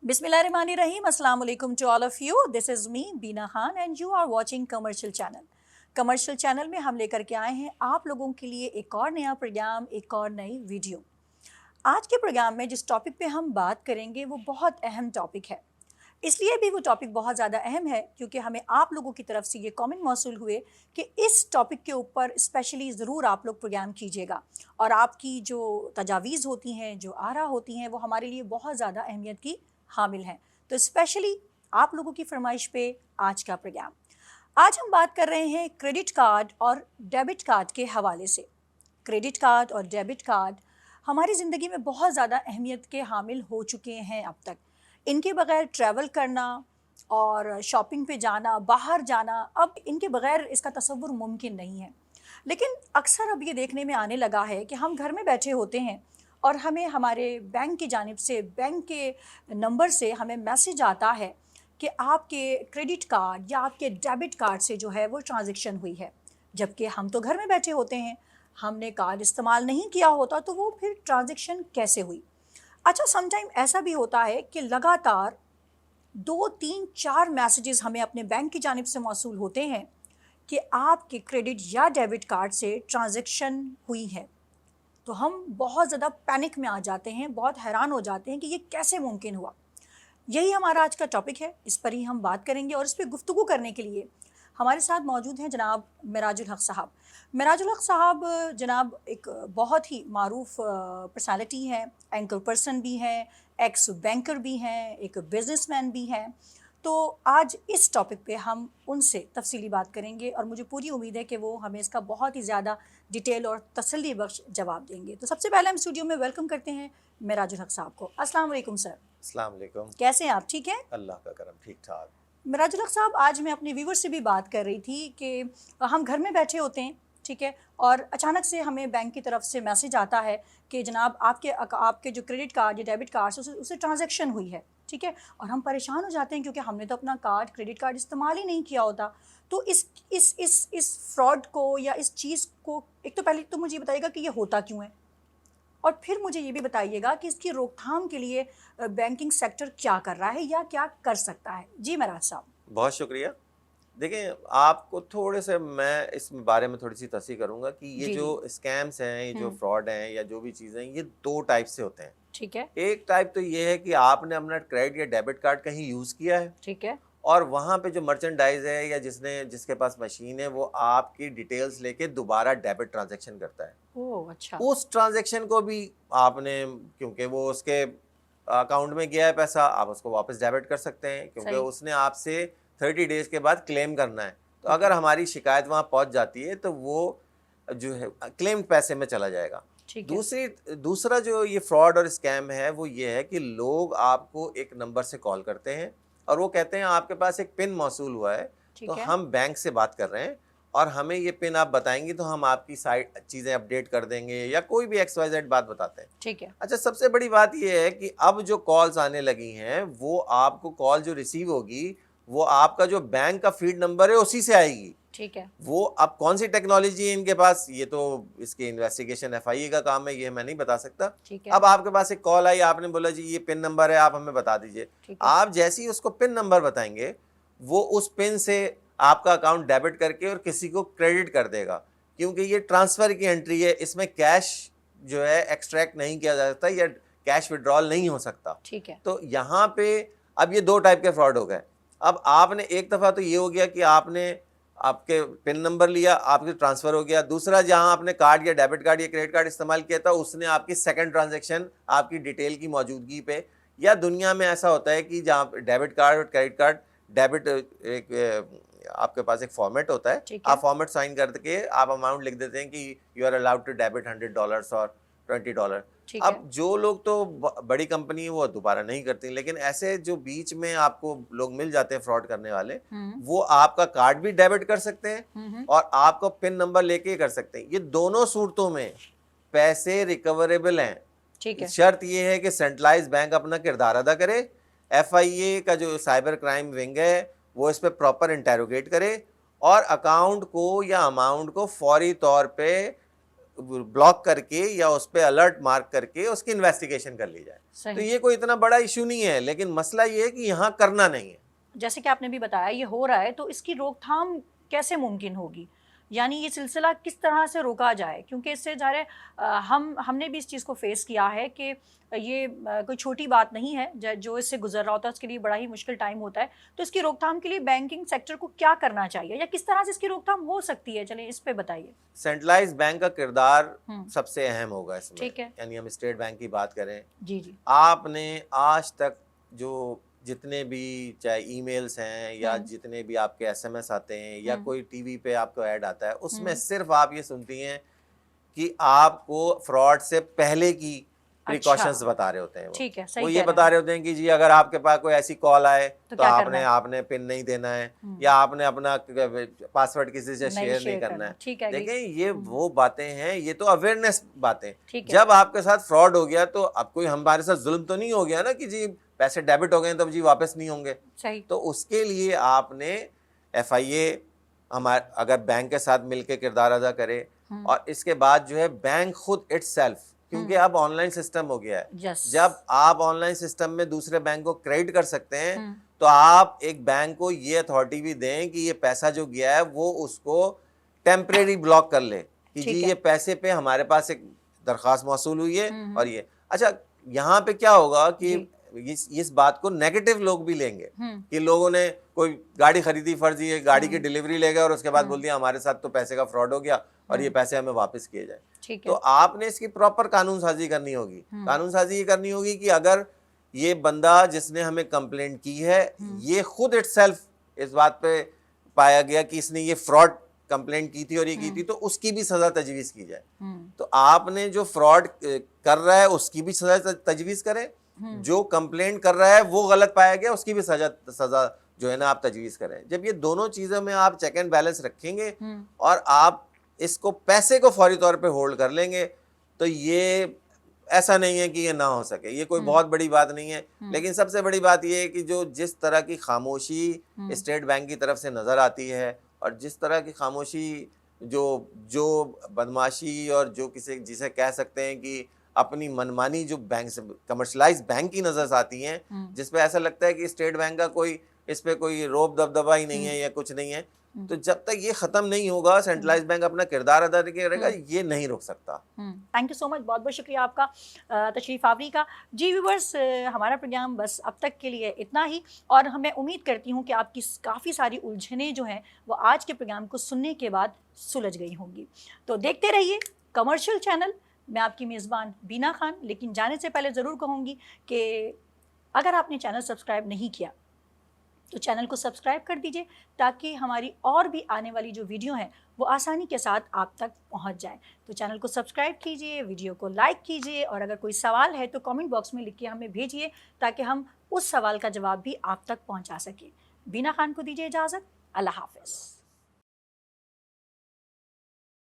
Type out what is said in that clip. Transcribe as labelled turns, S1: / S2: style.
S1: Bismillahirrahmanirrahim. Assalamu alaikum to all of you. This is me, Beena Khan, and you are watching Commercial Channel. Commercial channel में हम लेकर के आए हैं आप लोगों के लिए एक और नया प्रोग्राम, एक और नई वीडियो। आज के प्रोग्राम में जिस टॉपिक पे हम बात करेंगे वो बहुत अहम टॉपिक है। इसलिए भी वो टॉपिक बहुत ज़्यादा अहम है क्योंकि हमें आप लोगों की तरफ से ये कमेंट मौसूल हुए कि इस टॉपिक के ऊपर स्पेशली ज़रूर आप लोग प्रोग्राम कीजिएगा, और आपकी जो तजावीज़ होती हैं, जो आरा होती हैं, वो हमारे लिए बहुत ज़्यादा अहमियत की हामिल हैं। तो स्पेशली आप लोगों की फरमाइश पे आज का प्रोग्राम। आज हम बात कर रहे हैं क्रेडिट कार्ड और डेबिट कार्ड के हवाले से। क्रेडिट कार्ड और डेबिट कार्ड हमारी ज़िंदगी में बहुत ज़्यादा अहमियत के हामिल हो चुके हैं अब तक। इनके बगैर ट्रैवल करना और शॉपिंग पे जाना, बाहर जाना, अब इनके बगैर इसका तसव्वुर मुमकिन नहीं है। लेकिन अक्सर अब ये देखने में आने लगा है कि हम घर में बैठे होते हैं और हमें हमारे बैंक की जानिब से, बैंक के नंबर से हमें मैसेज आता है कि आपके क्रेडिट कार्ड या आपके डेबिट कार्ड से जो है वो ट्रांजैक्शन हुई है, जबकि हम तो घर में बैठे होते हैं, हमने कार्ड इस्तेमाल नहीं किया होता, तो वो फिर ट्रांजैक्शन कैसे हुई। अच्छा, समटाइम ऐसा भी होता है कि लगातार 2, 3, 4 मैसेजेस हमें अपने बैंक की जानिब से मौसूल होते हैं कि आपके क्रेडिट या डेबिट कार्ड से ट्रांजैक्शन हुई है। तो हम बहुत ज़्यादा पैनिक में आ जाते हैं, बहुत हैरान हो जाते हैं कि ये कैसे मुमकिन हुआ। यही हमारा आज का टॉपिक है, इस पर ही हम बात करेंगे। और इस पर गुफ्तगू करने के लिए हमारे साथ मौजूद हैं जनाब मेराजुल हक साहब। मेराजुल हक साहब जनाब एक बहुत ही मारूफ पर्सनालिटी हैं, एंकर पर्सन भी हैं, एक्स बैंकर भी हैं, एक बिजनेसमैन भी हैं। तो आज इस टॉपिक पे हम उनसे तफसीली बात करेंगे और मुझे पूरी उम्मीद है कि वो हमें इसका बहुत ही ज़्यादा डिटेल और तसल्ली बख्श जवाब देंगे। तो सबसे पहले हम स्टूडियो में वेलकम करते हैं मेराजुल हक साहब को। अस्सलाम वालेकुम सर।
S2: अस्सलाम वालेकुम।
S1: कैसे हैं आप? ठीक हैं?
S2: अल्लाह का करम, ठीक ठाक।
S1: मेराजुल हक साहब, आज मैं अपने व्यूवर से भी बात कर रही थी कि हम घर में बैठे होते हैं, ठीक है, और अचानक से हमें बैंक की तरफ से मैसेज आता है कि जनाब आपके जो क्रेडिट कार्ड या डेबिट कार्ड से उसे ट्रांजैक्शन हुई है, ठीक है, और हम परेशान हो जाते हैं क्योंकि हमने तो अपना कार्ड, क्रेडिट कार्ड इस्तेमाल ही नहीं किया होता। तो इस फ्रॉड को या इस चीज़ को, एक तो पहले तो मुझे बताइएगा कि ये होता क्यों है, और फिर मुझे ये भी बताइएगा कि इसकी रोकथाम के लिए बैंकिंग सेक्टर क्या कर रहा है या क्या कर सकता है। जी मेराज साहब।
S2: बहुत शुक्रिया। देखें, आपको थोड़े से मैं इस बारे में थोड़ी सी तस्दीक करूंगा कि ये जो स्कैम्स हैं, ये जो फ्रॉड हैं या जो भी चीज़ें हैं, ये 2 टाइप से होते हैं।
S1: ठीक है।
S2: एक टाइप तो ये है कि आपने अपना क्रेडिट या डेबिट कार्ड कहीं यूज़ किया है,
S1: ठीक है,
S2: और वहाँ पे जो मर्चेंडाइज है या जिसके पास मशीन है, वो आपकी डिटेल्स लेके दोबारा डेबिट ट्रांजैक्शन करता है।
S1: ओह अच्छा।
S2: उस ट्रांजैक्शन को भी आपने, क्योंकि वो उसके अकाउंट में गया है पैसा, आप उसको वापस डेबिट कर सकते हैं, क्योंकि उसने आपसे 30 डेज़ के बाद क्लेम करना है। तो अगर हमारी शिकायत वहाँ पहुँच जाती है तो वो जो है क्लेम पैसे में चला जाएगा। दूसरा जो ये फ्रॉड और स्कैम है वो ये है कि लोग आपको एक नंबर से कॉल करते हैं और वो कहते हैं आपके पास एक पिन मौसूल हुआ है, तो हम बैंक से बात कर रहे हैं और हमें ये पिन आप बताएंगी तो हम आपकी साइट चीज़ें अपडेट कर देंगे, या कोई भी XYZ बात बताते हैं।
S1: ठीक है।
S2: अच्छा, सबसे बड़ी बात ये है कि अब जो कॉल्स आने लगी हैं, वो आपको कॉल जो रिसीव होगी वो आपका जो बैंक का फीड नंबर है उसी से आएगी।
S1: ठीक है।
S2: वो अब कौन सी टेक्नोलॉजी है इनके पास, ये तो इसके इन्वेस्टिगेशन FIA का काम है, ये मैं नहीं बता सकता। अब आपके पास एक कॉल आई, आपने बोला जी ये पिन नंबर है, आप हमें बता दीजिए। आप जैसे ही उसको पिन नंबर बताएंगे, वो उस पिन से आपका अकाउंट डेबिट करके और किसी को क्रेडिट कर देगा, क्योंकि ये ट्रांसफ़र की एंट्री है, इसमें कैश जो है एक्सट्रैक्ट नहीं किया जा सकता या कैश विड्रॉल नहीं हो सकता।
S1: ठीक है।
S2: तो यहाँ पे अब ये 2 टाइप के फ्रॉड हो गए। अब आपने एक दफ़ा तो ये हो गया कि आपने आपके पिन नंबर लिया, आपके ट्रांसफ़र हो गया। दूसरा, जहाँ आपने कार्ड या डेबिट कार्ड या क्रेडिट कार्ड इस्तेमाल किया था, उसने आपकी सेकंड ट्रांजैक्शन आपकी डिटेल की मौजूदगी पे, या दुनिया में ऐसा होता है कि जहाँ डेबिट कार्ड और क्रेडिट कार्ड, डेबिट एक आपके पास एक फॉर्मेट होता है, आप फॉर्मेट साइन करके आप अमाउंट लिख देते हैं कि you are allowed to debit $100 और $20। अब जो लोग तो बड़ी कंपनी वो दोबारा नहीं करती, लेकिन ऐसे जो बीच में आपको लोग मिल जाते हैं फ्रॉड करने वाले, वो आपका कार्ड भी डेबिट कर सकते हैं और आपको पिन नंबर लेके कर सकते हैं। ये दोनों सूरतों में पैसे रिकवरेबल हैं।
S1: ठीक है।
S2: शर्त ये है कि सेंट्रलाइज बैंक अपना किरदार अदा करे, FIA का जो साइबर क्राइम विंग है वो इस पर प्रॉपर इंटेरोगेट करे और अकाउंट को या अमाउंट को फौरी तौर पे بلاک کر کے یا اس پہ الرٹ مارک کر کے اس کی انویسٹیگیشن کر لی جائے. تو یہ کوئی اتنا بڑا ایشو نہیں ہے, لیکن مسئلہ یہ ہے کہ یہاں کرنا نہیں ہے.
S1: جیسے کہ آپ نے بھی بتایا یہ ہو رہا ہے, تو اس کی روک تھام کیسے ممکن ہوگی؟ یعنی یہ سلسلہ کس طرح سے روکا جائے؟ کیونکہ اس سے ظاہر ہے ہم نے بھی اس چیز کو فیس کیا ہے کہ یہ کوئی چھوٹی بات نہیں ہے, جو اس سے گزر رہا ہوتا ہے اس کے لیے بڑا ہی مشکل ٹائم ہوتا ہے. تو اس کی روک تھام کے لیے بینکنگ سیکٹر کو کیا کرنا چاہیے, یا کس طرح سے اس کی روک تھام ہو سکتی ہے؟ چلیں اس پہ بتائیے.
S2: سینٹرلائز بینک کا کردار سب سے اہم ہوگا اس میں.
S1: ٹھیک ہے,
S2: یعنی ہم اسٹیٹ بینک کی بات کریں,
S1: جی جی,
S2: آپ نے آج تک جو جتنے بھی چاہے ای میلز ہیں یا جتنے بھی آپ کے ایس ایم ایس آتے ہیں یا کوئی ٹی وی پہ آپ کو ایڈ آتا ہے, اس میں صرف آپ یہ سنتی ہیں کہ آپ کو فراڈ سے پہلے کی پریکاشنز بتا رہے ہوتے ہیں.
S1: ٹھیک ہے,
S2: وہ یہ بتا رہے ہوتے ہیں کہ جی اگر آپ کے پاس کوئی ایسی کال آئے تو آپ نے پن نہیں دینا ہے, یا آپ نے اپنا پاسورڈ کسی سے شیئر نہیں کرنا ہے. دیکھیں یہ وہ باتیں ہیں, یہ تو اویئرنیس باتیں. جب آپ کے ساتھ فراڈ ہو گیا تو اب کوئی ہمارے ساتھ ظلم تو نہیں ہو گیا نا کہ جی پیسے ڈیبٹ ہو گئے تو جی واپس نہیں ہوں گے. تو اس کے لیے آپ نے ایف آئی اے اگر بینک کے ساتھ مل کے کردار ادا کرے, اور اس کے بعد جو ہے بینک خود اٹ سیلف, کیونکہ اب آن لائن سسٹم ہو گیا ہے, جب آپ آن لائن سسٹم میں دوسرے بینک کو کریڈٹ کر سکتے ہیں تو آپ ایک بینک کو یہ اتھارٹی بھی دیں کہ یہ پیسہ جو گیا ہے وہ اس کو ٹیمپریری بلاک کر لے کہ جی یہ پیسے پہ ہمارے پاس ایک درخواست موصول ہوئی ہے. اور یہ اچھا یہاں پہ کیا ہوگا کہ اس بات کو نیگیٹو لوگ بھی لیں گے کہ لوگوں نے کوئی گاڑی خریدی فرضی ہے, گاڑی کی ڈیلیوری لے گئے اور اس کے بعد بول دیا ہمارے ساتھ تو پیسے کا فراڈ ہو گیا اور یہ پیسے ہمیں واپس کیے جائیں. تو آپ نے اس کی پراپر قانون سازی کرنی ہوگی. قانون سازی یہ کرنی ہوگی کہ اگر یہ بندہ جس نے ہمیں کمپلینٹ کی ہے یہ خود اٹ سیلف اس بات پہ پایا گیا کہ اس نے یہ فراڈ کمپلینٹ کی تھی اور یہ کی تھی, تو اس کی بھی سزا تجویز کی جائے. تو آپ نے جو فراڈ کر رہا ہے اس کی بھی سزا تجویز کریں, جو کمپلینٹ کر رہا ہے وہ غلط پایا گیا اس کی بھی سزا جو ہے نا آپ تجویز کریں. جب یہ دونوں چیزوں میں آپ چیک اینڈ بیلنس رکھیں گے اور آپ اس کو پیسے کو فوری طور پہ ہولڈ کر لیں گے تو یہ ایسا نہیں ہے کہ یہ نہ ہو سکے. یہ کوئی بہت بڑی بات نہیں ہے, لیکن سب سے بڑی بات یہ ہے کہ جس طرح کی خاموشی اسٹیٹ بینک کی طرف سے نظر آتی ہے, اور جس طرح کی خاموشی جو بدماشی اور جو جسے کہہ سکتے ہیں کہ اپنی منمانی جو بینک سے کمرشلائز بینک کی نظر آتی ہیں, جس پہ ایسا لگتا ہے کہ اسٹیٹ بینک کا کوئی اس پہ کوئی روب دبدبا ہی نہیں ہے یا کچھ نہیں ہے, تو جب تک یہ ختم نہیں ہوگا سینٹرلائز بینک اپنا کردار ادا کرے گا, یہ نہیں روک سکتا.
S1: تھینک یو سو مچ, بہت بہت شکریہ آپ کا تشریف آوری کا. جی ویورس, ہمارا پروگرام بس اب تک کے لیے اتنا ہی, اور میں امید کرتی ہوں کہ آپ کی کافی ساری الجھنیں جو ہیں وہ آج کے پروگرام کو سننے کے بعد سلجھ گئی ہوں گی. تو دیکھتے رہیے کمرشل چینل. میں آپ کی میزبان بینا خان, لیکن جانے سے پہلے ضرور کہوں گی کہ اگر آپ نے چینل سبسکرائب نہیں کیا تو چینل کو سبسکرائب کر دیجئے تاکہ ہماری اور بھی آنے والی جو ویڈیو ہیں وہ آسانی کے ساتھ آپ تک پہنچ جائیں. تو چینل کو سبسکرائب کیجئے, ویڈیو کو لائک کیجئے, اور اگر کوئی سوال ہے تو کامنٹ باکس میں لکھ کے ہمیں بھیجئے تاکہ ہم اس سوال کا جواب بھی آپ تک پہنچا سکیں. بینا خان کو دیجئے اجازت. اللہ حافظ.